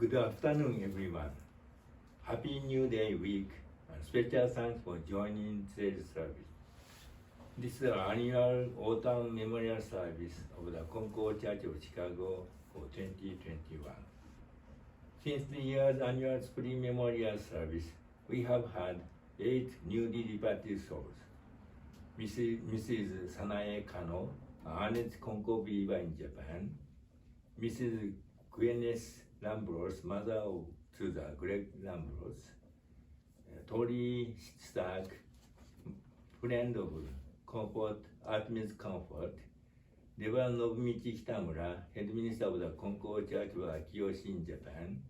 Good afternoon, everyone. Happy New Day week, and special thanks for joining today's service. This is the annual Autumn Memorial Service of the Konko Church of Chicago for 2021. Since the year's annual Spring Memorial Service, we have had 8 newly departed souls. Mrs. Sanae Kano, Ernest Konko believer in Japan, Mrs. Gwyneth Lambros, mother to the Greg Lambros, Tori Stark, friend of Comfort, Artemis Comfort, Reverend Nobumichi Kitamura, head minister of the Konko Church of Chicago in Japan,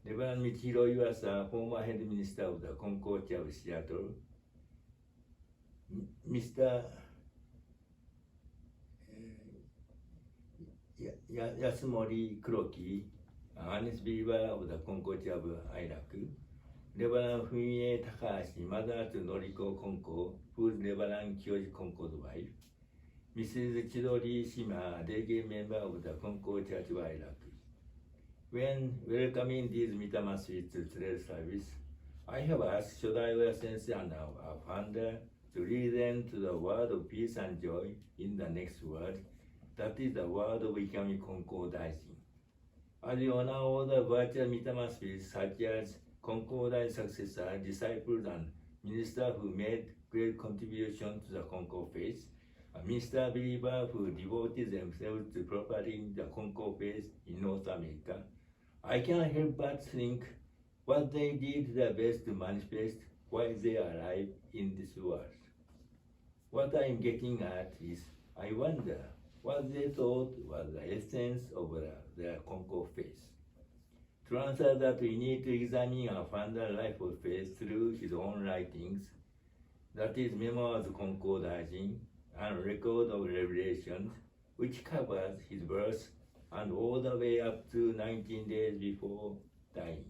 Reverend Michiro Iwasa, former head minister of the Konko Church of Seattle, Mr. Yasumori Kuroki, honest believer of the Konko Church of Iraku, Reverend Fumie Takahashi, mother to Noriko Konko, who is Reverend Kyoji Konko's wife, Mrs. Chidori Shima, a delegate member of the Konko Church of Iraku. When welcoming these Mitamasu to today's service, I have asked Shodaiwa Sensei and our founder to lead them to the word of peace and joy in the next word, that is the word of Ikami Konko Daijin. As you honor all the virtual Mitamasu such as Konko Daijin successor, disciples, and ministers who made great contribution to the Konko faith, a minister believer who devoted themselves to propagating the Konko faith in North America, I cannot help but think what they did their best to manifest while they are alive in this world. What I am getting at is, I wonder what they thought was the essence of their Konko faith. To answer that, we need to examine our founder's life of faith through his own writings, that is, Memoirs of Konko Daijin and Record of Revelations, which covers his birth and all the way up to 19 days before dying.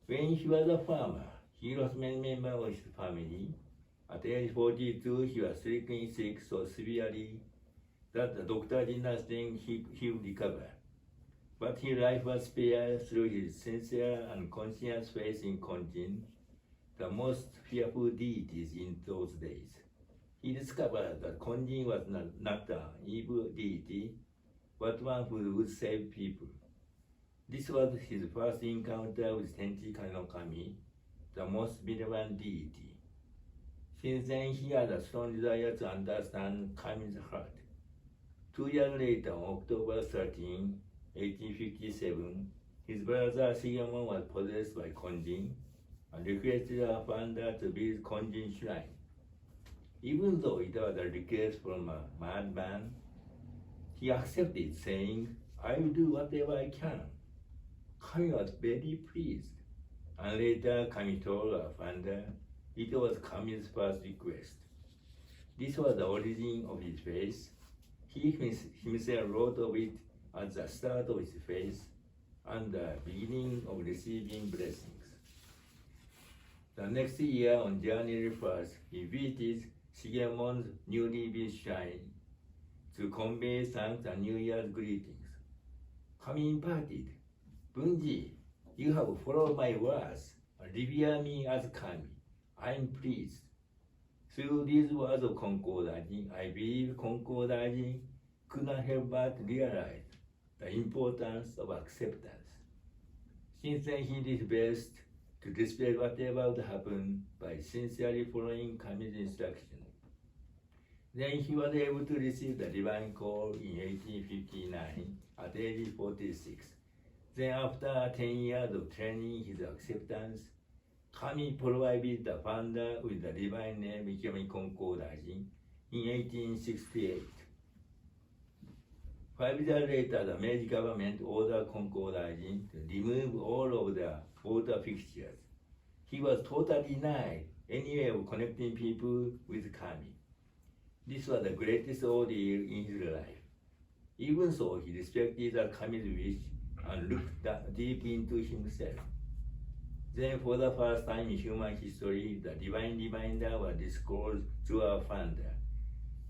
When he was a farmer, he lost many members of his family. At age 42, he was stricken sick so severely that the doctor did not think he would recover. But his life was spared through his sincere and conscious faith in Konjin, the most fearful deities in those days. He discovered that Konjin was not an evil deity, but one who would save people. This was his first encounter with Tenchi Kanokami, the most benevolent deity. Since then, he had a strong desire to understand Kami's heart. 2 years later, on October 13, 1857, his brother Shigemon was possessed by Konjin and requested our founder to build Konjin shrine. Even though it was a request from a madman, he accepted, saying, "I will do whatever I can." Kami was very pleased, and later Kami told our founder it was Kami's first request. This was the origin of his faith. He himself wrote of it as the start of his faith and the beginning of receiving blessings. The next year, on January 1st, he visited Shigemon's newly built shrine to convey thanks and New Year's greetings. Kami imparted, "Bunji, you have followed my words and revere me as Kami. I am pleased." Through these words of Konko Daijin, I believe Konko Daijin could not help but realize the importance of acceptance. Since then, he did his best to respect whatever would happen by sincerely following Kami's instruction. Then he was able to receive the divine call in 1859 at age 46. Then after 10 years of training his acceptance, Kami provided the founder with the divine name Ikami Konko Daijin in 1868. 5 years later, the Meiji government ordered Konko Daijin to remove all of the water fixtures. He was totally denied any way of connecting people with Kami. This was the greatest ordeal in his life. Even so, he respected the Kami's wish and looked deep into himself. Then, for the first time in human history, the divine reminder was disclosed to our founder.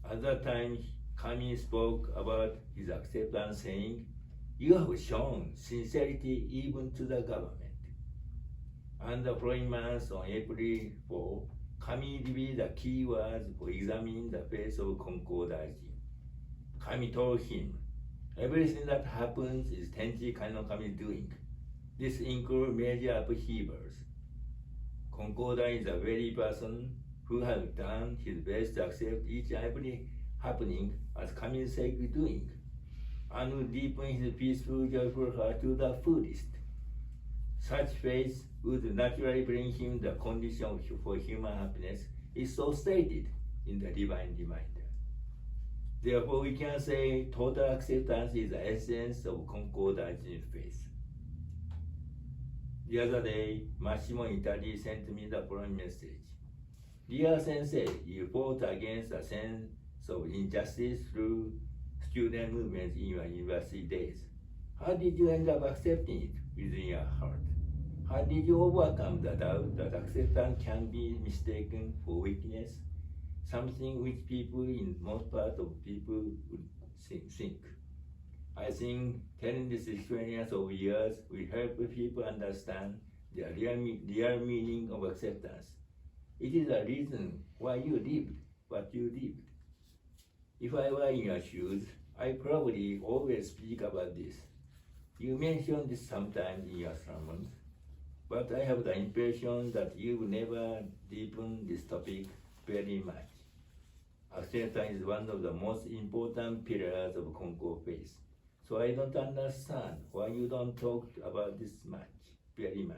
At that time, Kami spoke about his acceptance, saying, You have shown sincerity even to the government. And the following month on April 4, Kami revealed the key words for examining the face of Konko Daiji. Kami told him, everything that happens is Tenchi Kano Kami's doing. This includes major upheavals. Konko Daiji is the very person who has done his best to accept each and every happening as Kami's sake doing, and will deepen his peaceful, joyful heart to the fullest. Such faith would naturally bring him the condition for human happiness is so stated in the Divine Reminder. Therefore, we can say total acceptance is the essence of Konko Daiji's faith. The other day, Massimo in Italy sent me the following message. Dear Sensei, you fought against a sense of injustice through student movements in your university days. How did you end up accepting it within your heart? How did you overcome the doubt that acceptance can be mistaken for weakness, something which people in most part of people would think? I think telling this experience over years will help people understand the real meaning of acceptance. It is the reason why you lived what you lived. If I were in your shoes, I probably always speak about this. You mention this sometimes in your sermons, but I have the impression that you will never deepen this topic very much. Acceptance is one of the most important pillars of Konko faith. So I don't understand why you don't talk about this very much.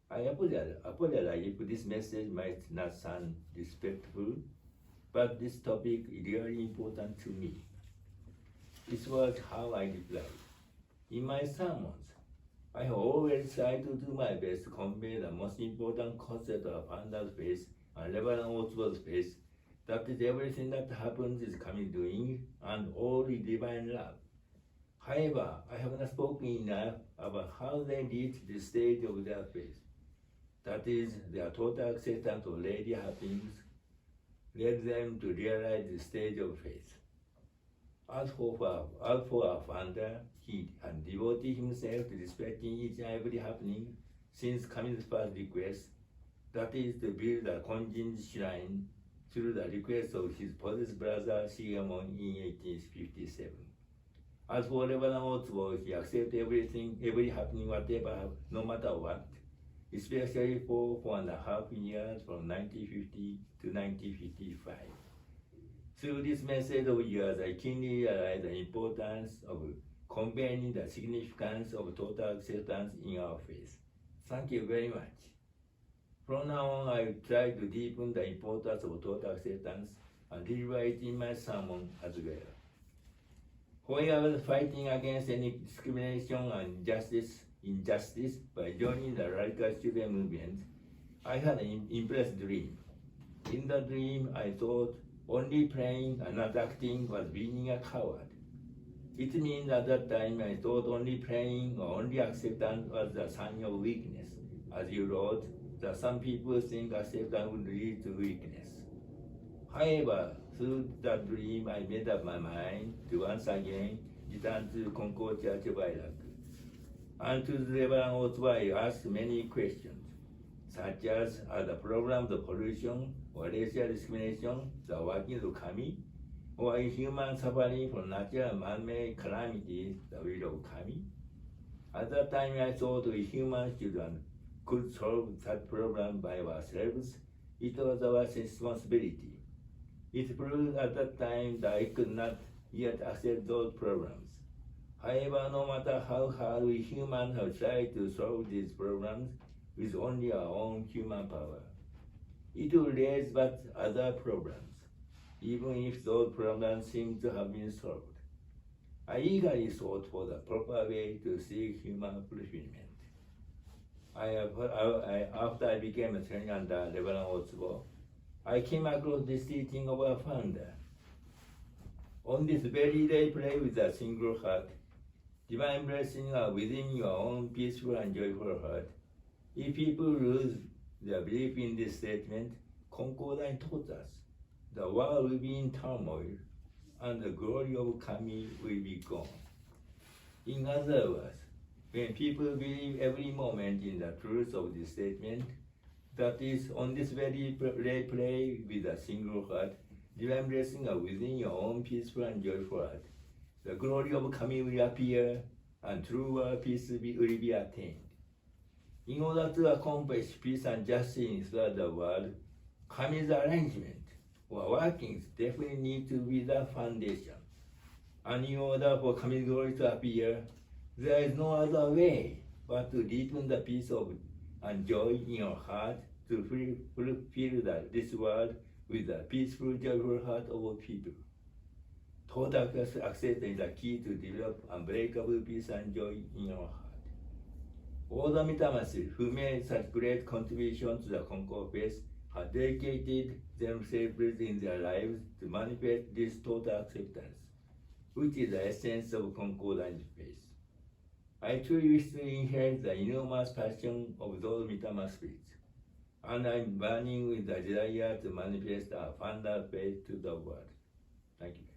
I apologize if this message might not sound respectful, but this topic is really important to me. This was how I replied. In my sermons, I have always tried to do my best to convey the most important concept of Founder's faith and Reverend Oswald's faith, that is everything that happens is Kami doing and all is divine love. However, I have not spoken enough about how they reach the stage of their faith. That is, their total acceptance of Lady Happenings led them to realize the stage of faith. As for our founder, he had devoted himself to respecting each and every happening since Kami's first request, that is to build a Konjin shrine through the request of his possessed brother Shigemon in 1857. As for Reverend Otsubo, he accepted everything, every happening, whatever, no matter what, especially for 4.5 years from 1950 to 1955. Through this message of years, I keenly realized the importance of conveying the significance of total acceptance in our faith. Thank you very much. From now on, I will try to deepen the importance of total acceptance and deliver it in my sermon as well. When I was fighting against any discrimination and injustice by joining the radical student movement, I had an impressive dream. In the dream, I thought only praying and not acting was being a coward. It means at that time I thought only praying or only acceptance was the sign of weakness. As you wrote, that some people think acceptance would lead to weakness. However, through that dream, I made up my mind to once again return to Konko Church of Chicago. And to the Reverend Otsubo, I asked many questions, such as are the problems of pollution or racial discrimination the workings of Kami, or is human suffering from natural man-made calamities the will of Kami? At that time, I thought we humans could solve that problem by ourselves. It was our responsibility. It proved at that time that I could not yet accept those problems. However, no matter how hard we humans have tried to solve these problems with only our own human power, it will raise but other problems, even if those problems seem to have been solved. I eagerly sought for the proper way to seek human fulfillment. After I became a training under Reverend Otsubo, I came across this teaching of our founder. On this very day, pray with a single heart. Divine blessings are within your own peaceful and joyful heart. If people lose their belief in this statement, Konko Daiji taught us the world will be in turmoil and the glory of Kami will be gone. In other words, when people believe every moment in the truth of this statement, that is, on this very play with a single heart, divine blessing are within your own peaceful and joyful heart. The glory of kami will appear, and true world peace will be attained. In order to accomplish peace and justice throughout the world, kami's arrangement or workings definitely need to be the foundation. And in order for kami's glory to appear, there is no other way but to deepen the peace of and joy in your heart to fulfill this world with the peaceful, joyful heart of all people. Total acceptance is the key to develop unbreakable peace and joy in your heart. All the Mitamasu who made such great contribution to the Konko faith have dedicated themselves in their lives to manifest this total acceptance, which is the essence of Concordant faith. I truly wish to inherit the enormous passion of those Mitama spirits, and I'm burning with the desire to manifest our founder faith to the world. Thank you.